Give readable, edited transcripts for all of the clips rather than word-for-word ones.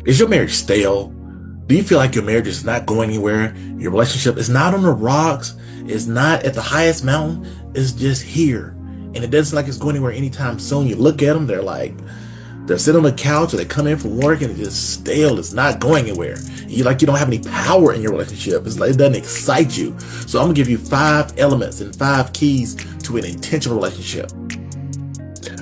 Is your marriage stale? Do you feel like your marriage is not going anywhere? Your relationship is not on the rocks. It's not at the highest mountain. It's just here. And it doesn't like it's going anywhere anytime soon. You look at them, they're sitting on the couch or they come in from work and it's just stale. It's not going anywhere. You don't have any power in your relationship. It's like it doesn't excite you. So I'm gonna give you 5 elements and 5 keys to an intentional relationship.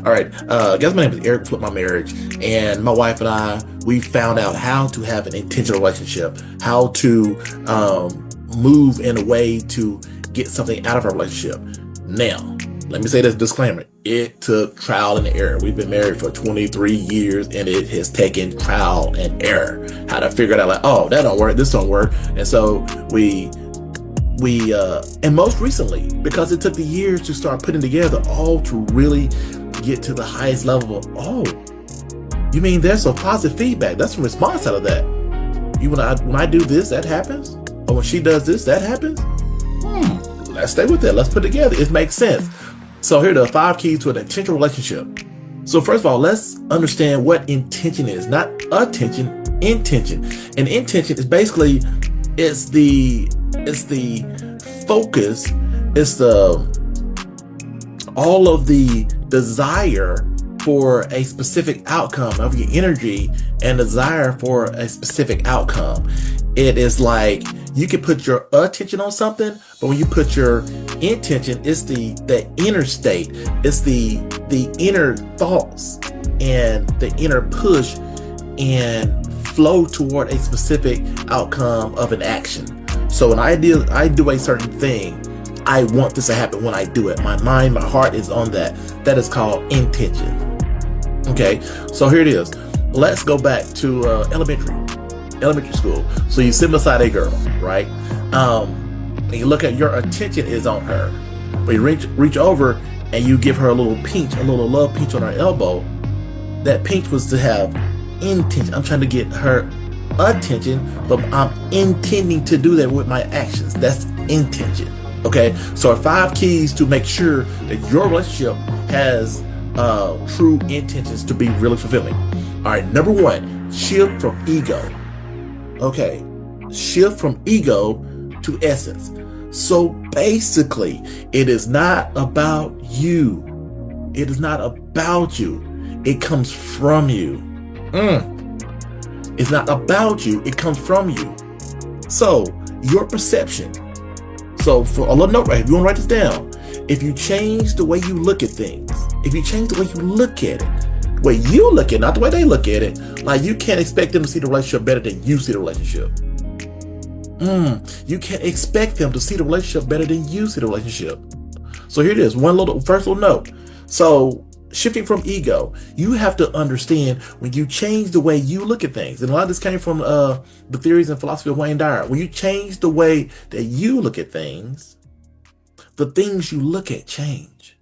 All right, guys, my name is Eric Flip My Marriage, and my wife and I, we found out how to have an intentional relationship, how to move in a way to get something out of our relationship. Now, let me say this disclaimer. It took trial and error. We've been married for 23 years and it has taken trial and error. How to figure it out, like, oh, that don't work, this don't work. And so we and most recently, because it took the years to start putting together all to really get to the highest level of, oh, you mean there's some positive feedback. That's some response out of that. When I do this, that happens? Or when she does this, that happens? Let's stay with that. Let's put it together. It makes sense. So here are the 5 keys to an intentional relationship. So first of all, let's understand what intention is. Not attention, intention. And intention is basically, it's the focus, it's all of the desire for a specific outcome of your energy and desire for a specific outcome. It is like you can put your attention on something, but when you put your intention, it's the inner state, it's the inner thoughts and the inner push and flow toward a specific outcome of an action. So when I do a certain thing, I want this to happen when I do it. My mind, my heart is on that. That is called intention. Okay, so here it is. Let's go back to elementary school. So you sit beside a girl, right? And you look at, your attention is on her. But you reach over and you give her a little pinch, a little love pinch on her elbow. That pinch was to have intention. I'm trying to get her attention, but I'm intending to do that with my actions. That's intention. Okay, so 5 keys to make sure that your relationship has true intentions to be really fulfilling. All right, number 1, shift from ego. Okay, shift from ego to essence. So basically, it is not about you. It is not about you. It comes from you. It's not about you. It comes from you. So your perception. So for a little note right here, if you want to write this down, if you change the way you look at things, if you change the way you look at it, the way you look at it, not the way they look at it, like you can't expect them to see the relationship better than you see the relationship. You can't expect them to see the relationship better than you see the relationship. So here it is, first little note. So shifting from ego, you have to understand when you change the way you look at things, and a lot of this came from the theories and philosophy of Wayne Dyer. When you change the way that you look at things, the things you look at change.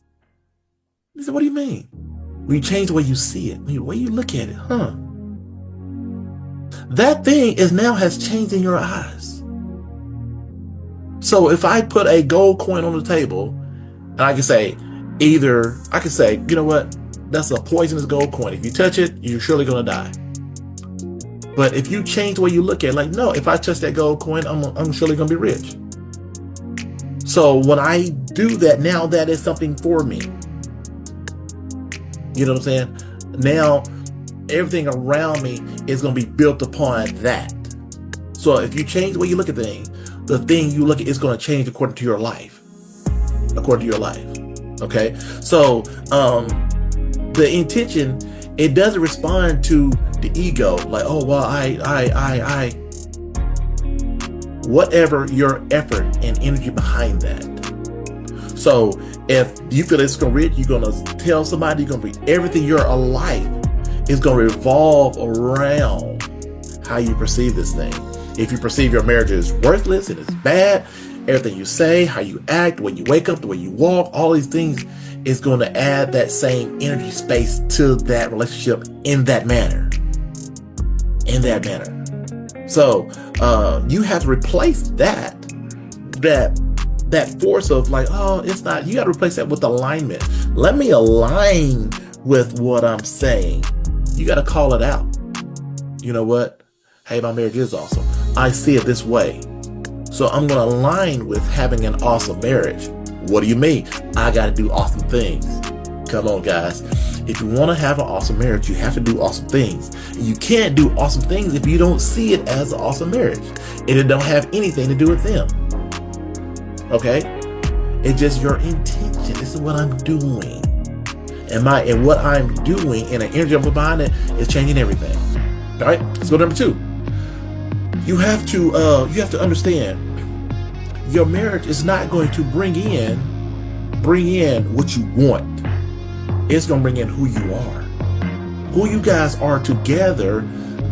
He said, what do you mean? When you change the way you see it, the way you look at it, that thing has changed in your eyes. So if I put a gold coin on the table, and I can say, you know what? That's a poisonous gold coin. If you touch it, you're surely going to die. But if you change the way you look at it, like, no, if I touch that gold coin, I'm surely going to be rich. So when I do that, now that is something for me. You know what I'm saying? Now, everything around me is going to be built upon that. So if you change the way you look at things, the thing you look at is going to change according to your life. Okay, so the intention, it doesn't respond to the ego, like, oh well, I whatever your effort and energy behind that. So if you feel it's gonna reach, you're gonna tell somebody, you're gonna be everything. Your life is gonna revolve around how you perceive this thing. If you perceive your marriage is worthless and it's bad, everything you say, how you act, when you wake up, the way you walk, all these things is going to add that same energy space to that relationship in that manner. So you have to replace that force of like, oh, it's not, you got to replace that with alignment. Let me align with what I'm saying. You got to call it out. you know what? Hey, my marriage is awesome. I see it this way. So I'm going to align with having an awesome marriage. What do you mean? I got to do awesome things. Come on, guys. If you want to have an awesome marriage, you have to do awesome things. And you can't do awesome things if you don't see it as an awesome marriage. And it don't have anything to do with them. Okay? It's just your intention. This is what I'm doing. And what I'm doing and the energy I'm putting behind it is changing everything. All right? Let's go to number 2. You have to understand your marriage is not going to bring in what you want. It's going to bring in who you are. Who you guys are together,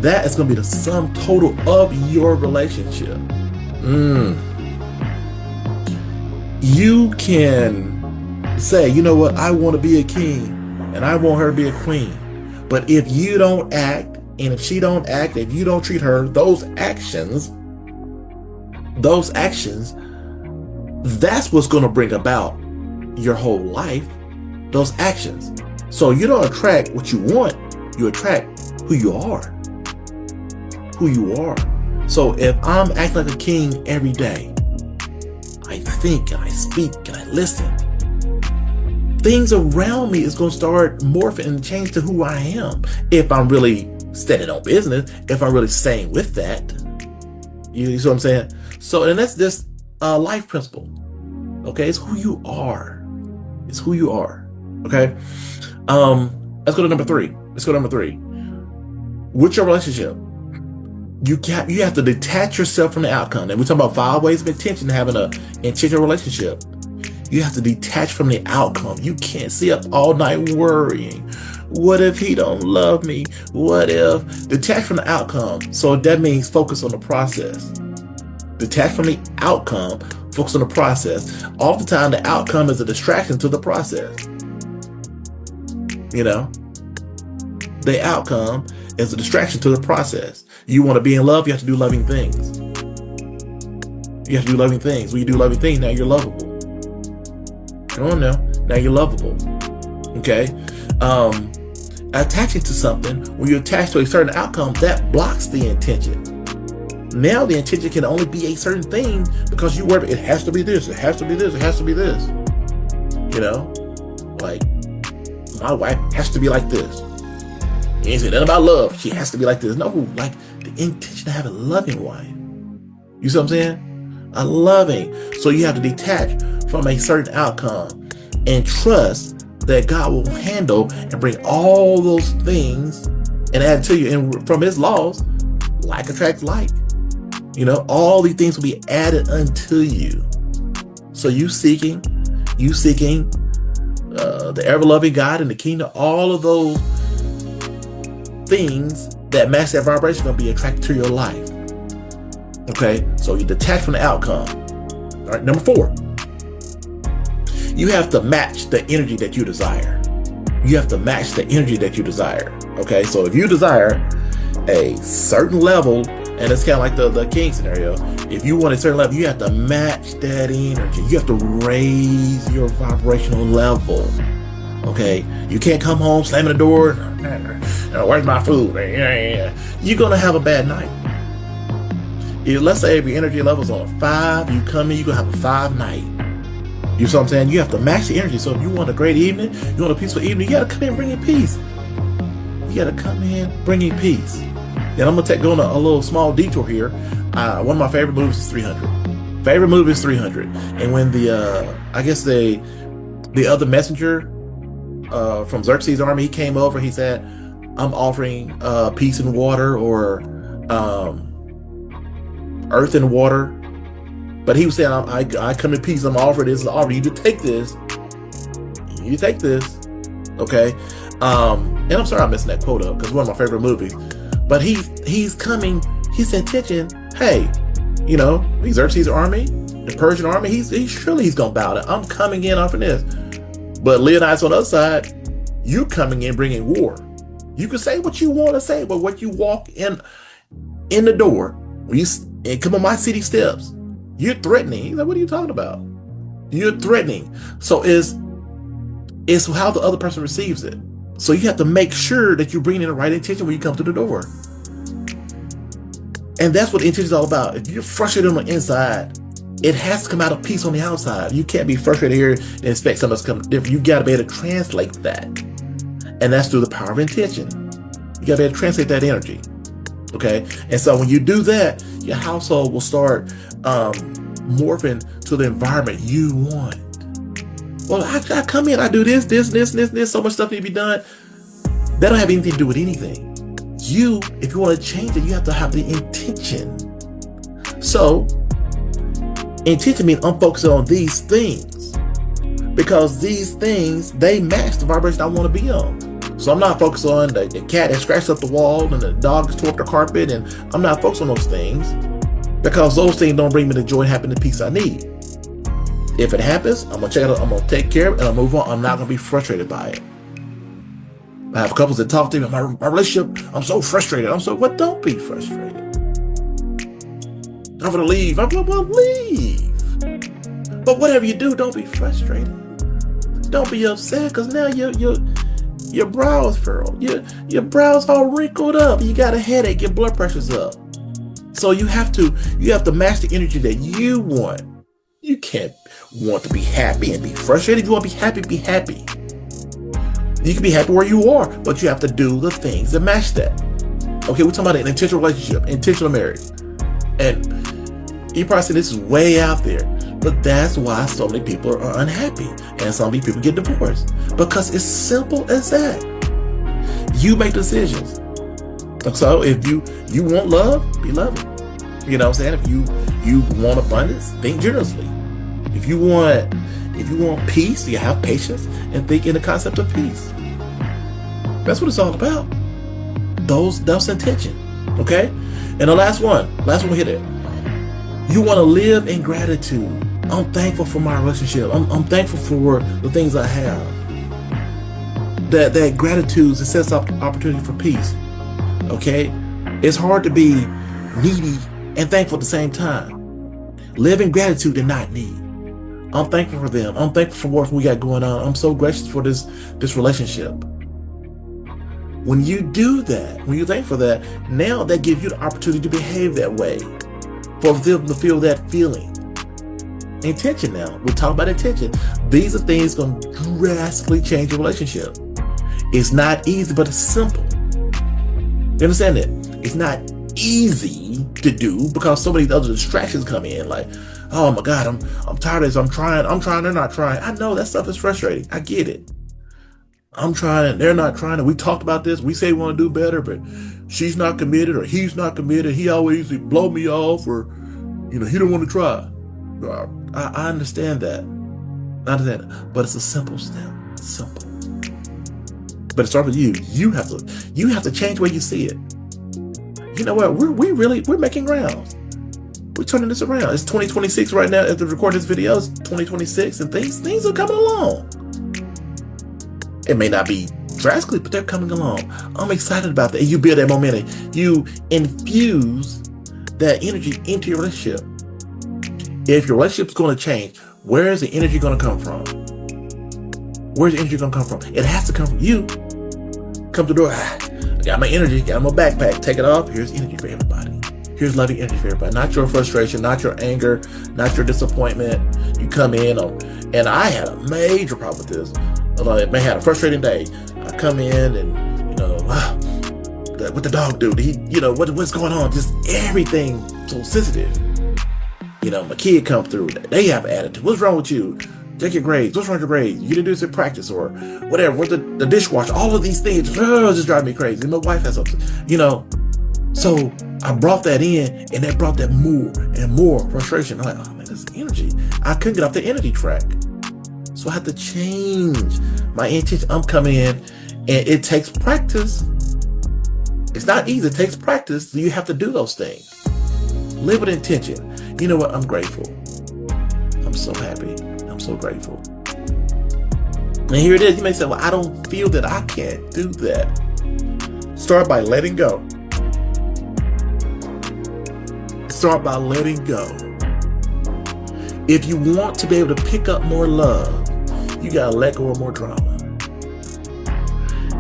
that is going to be the sum total of your relationship. You can say, you know what, I want to be a king and I want her to be a queen. But if you don't act, and if she don't act, if you don't treat her, those actions, that's what's going to bring about your whole life. Those actions. So you don't attract what you want, you attract who you are. Who you are. So if I'm acting like a king every day, I think and I speak and I listen, things around me is going to start morphing and change to who I am. If I'm really standing on business, if I'm really staying with that. You see what I'm saying? So, and that's just a life principle. Okay, it's who you are. It's who you are. Okay. Let's go to number 3. With your relationship, you have to detach yourself from the outcome. And we're talking about 5 ways of intention to having an intentional relationship. You have to detach from the outcome. You can't stay up all night worrying. What if he don't love me? What if? Detach from the outcome. So that means focus on the process. Detach from the outcome, focus on the process. Oftentimes the outcome is a distraction to the process. You know? The outcome is a distraction to the process. You want to be in love, you have to do loving things. You have to do loving things. When you do loving things, now you're lovable. Come on now. Now you're lovable. Okay? Attaching to something, when you attach to a certain outcome, that blocks the intention. Now the intention can only be a certain thing because you worry it has to be this, it has to be this, it has to be this. You know? Like, my wife has to be like this. You ain't say nothing about love. She has to be like this. No, like the intention to have a loving wife. You see what I'm saying? A loving. So you have to detach from a certain outcome and trust that God will handle and bring all those things and add to you. And from his laws, like attracts like. You know, all these things will be added unto you. So you seeking the ever-loving God and the kingdom, all of those things that match that vibration are going to be attracted to your life. Okay, so you detach from the outcome. All right, number 4. You have to match the energy that you desire. You have to match the energy that you desire. Okay, so if you desire a certain level, and it's kind of like the king scenario, if you want a certain level, you have to match that energy. You have to raise your vibrational level. Okay, you can't come home slamming the door. Where's my food? You're gonna have a bad night. Let's say if your energy level's on a 5, you come in, you're gonna have a 5 night. You see what I'm saying? You have to match the energy. So if you want a great evening, you want a peaceful evening, you gotta come in bringing peace. You gotta come in bringing peace. And I'm gonna go on a little small detour here. One of my favorite movies is 300. Favorite movie is 300. And when the other messenger from Xerxes' army, he came over, he said, I'm offering peace and water, or earth and water. But he was saying, I come in peace, I'm offering this, I'm offering you to take this. You take this. Okay? And I'm sorry I'm messing that quote up, because it's one of my favorite movies. But he's coming, his intention, hey, you know, Xerxes' army, the Persian army, he's gonna bow down. I'm coming in offering this. But Leonidas on the other side, you coming in bringing war. You can say what you want to say, but when you walk in the door, when you come on my city steps, you're threatening. He's like, what are you talking about? You're threatening. So it's how the other person receives it. So you have to make sure that you bring in the right intention when you come to the door. And that's what intention is all about. If you're frustrated on the inside, it has to come out of peace on the outside. You can't be frustrated here and expect something else to come different. You got to be able to translate that. And that's through the power of intention. You got to be able to translate that energy. Okay? And so when you do that, your household will start morphing to the environment you want. Well, I come in, I do this, so much stuff need to be done. That don't have anything to do with anything. If you want to change it, you have to have the intention. So, intention means I'm focusing on these things. Because these things, they match the vibration I want to be on. So I'm not focused on the cat that scratched up the wall and the dog that tore up the carpet, and I'm not focused on those things. Because those things don't bring me the joy and happiness and peace I need. If it happens, I'm going to check it out, I'm going to take care of it, and I'll move on. I'm not going to be frustrated by it. I have couples that talk to me, my relationship, I'm so frustrated. What? Don't be frustrated. I'm going to leave. Well, leave. But whatever you do, don't be frustrated. Don't be upset, because now your brow is furrowed. Your brow's all wrinkled up. You got a headache. Your blood pressure's up. So you have to match the energy that you want. You can't want to be happy and be frustrated. If you want to be happy, be happy. You can be happy where you are, but you have to do the things that match that. Okay, we're talking about an intentional relationship, intentional marriage. And you probably say this is way out there, but that's why so many people are unhappy and so many people get divorced. Because it's simple as that. You make decisions. So if you want love, be loving. You know what I'm saying? If you want abundance, think generously. If you want peace, you have patience and think in the concept of peace. That's what it's all about. That's intention. Okay? And the last one we hit it. You want to live in gratitude. I'm thankful for my relationship. I'm thankful for the things I have. That gratitude sets up opportunity for peace. Okay? It's hard to be needy and thankful at the same time. Live in gratitude and not need. I'm thankful for them. I'm thankful for what we got going on. I'm so gracious for this relationship. When you do that, when you thank for that, now that gives you the opportunity to behave that way. For them to feel that feeling. Intention now. We're talking about intention. These are things going to drastically change your relationship. It's not easy, but it's simple. You understand that? It's not easy to do because so many other distractions come in. Like, oh my God, I'm tired of this. I'm trying, they're not trying. I know that stuff is frustrating. I get it. I'm trying and they're not trying. And we talked about this. We say we want to do better, but she's not committed or he's not committed. He always blow me off or, he don't want to try. I understand that. But it's a simple step. It's simple. But it starts with you. You have to change the way you see it. You know what? We're making grounds. We're turning this around. It's 2026 right now. As we record this video, it's 2026 and things are coming along. It may not be drastically, but they're coming along. I'm excited about that. And you build that momentum. You infuse that energy into your relationship. If your relationship's going to change, where is the energy going to come from? Where's the energy going to come from? It has to come from you. Come to the door. I got my energy, got my backpack. Take it off. Here's energy for everybody. Here's loving energy for everybody. Not your frustration, not your anger, not your disappointment. You come in and I had a major problem with this. I may have a frustrating day. I come in and, what the dog do? What's going on? Just everything so sensitive. My kid come through. They have an attitude. What's wrong with you? Check your grades. What's wrong with your grades? You didn't do this in practice or whatever. What's the dishwasher? All of these things just drive me crazy. And my wife has something, So I brought that in and that brought that more and more frustration. I'm like, oh man, this energy. I couldn't get off the energy track. So I had to change my intention. I'm coming in and it takes practice. It's not easy. It takes practice. So you have to do those things. Live with intention. You know what? I'm grateful. I'm so happy. I'm so grateful. And here it is. You may say, well, I don't feel that I can't do that. Start by letting go. Start by letting go. If you want to be able to pick up more love, you got to let go of more drama.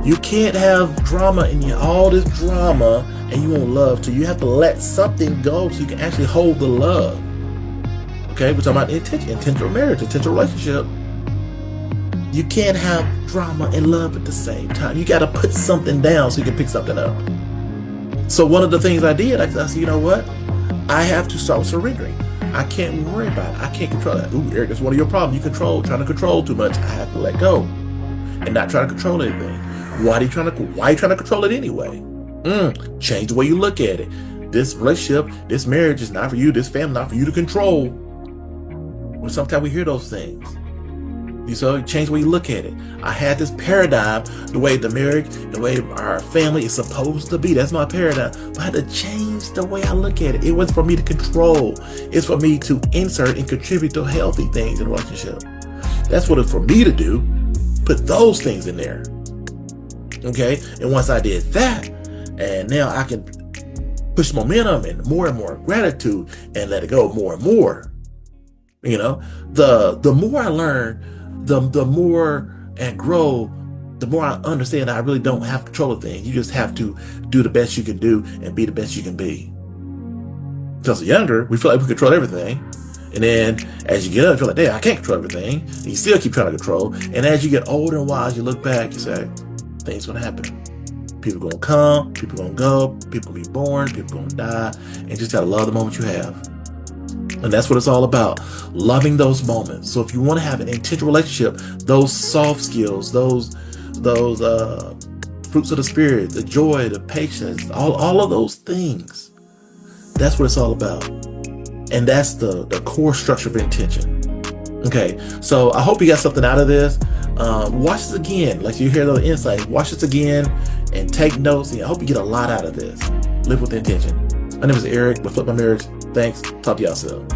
You can't have drama in you, all this drama, and you want love. So you have to let something go so you can actually hold the love. Okay, we're talking about intentional marriage, intentional relationship. You can't have drama and love at the same time. You got to put something down so you can pick something up. So one of the things I did, I said, you know what? I have to start surrendering. I can't worry about it. I can't control that. Ooh, Eric, that's one of your problems. Trying to control too much. I have to let go and not try to control anything. Why are you trying to control it anyway? Change the way you look at it. This relationship, this marriage is not for you. This family not for you to control. Well, sometimes we hear those things. So change the way you look at it. I had this paradigm, the way the marriage, the way our family is supposed to be. That's my paradigm. But I had to change the way I look at it. It wasn't for me to control. It's for me to insert and contribute to healthy things in a relationship. That's what it's for me to do. Put those things in there. Okay? And once I did that, and now I can push momentum and more gratitude and let it go more and more. You know, the more I learn, the more and grow, the more I understand I really don't have control of things. You just have to do the best you can do and be the best you can be. Because younger, we feel like we control everything. And then as you get up, you feel like, damn, I can't control everything. And you still keep trying to control. And as you get older and wise, you look back, you say, things gonna happen. People gonna come, people gonna go, people gonna be born, people gonna die. And just gotta love the moment you have. And that's what it's all about, loving those moments. So if you want to have an intentional relationship, those soft skills, those fruits of the spirit, the joy, the patience, all of those things, that's what it's all about. And that's the core structure of intention. Okay, so I hope you got something out of this. Watch this again, like you hear the insight. Watch this again and take notes. And I hope you get a lot out of this. Live with intention. My name is Eric with Flip My Marriage. Thanks. Talk to y'all soon.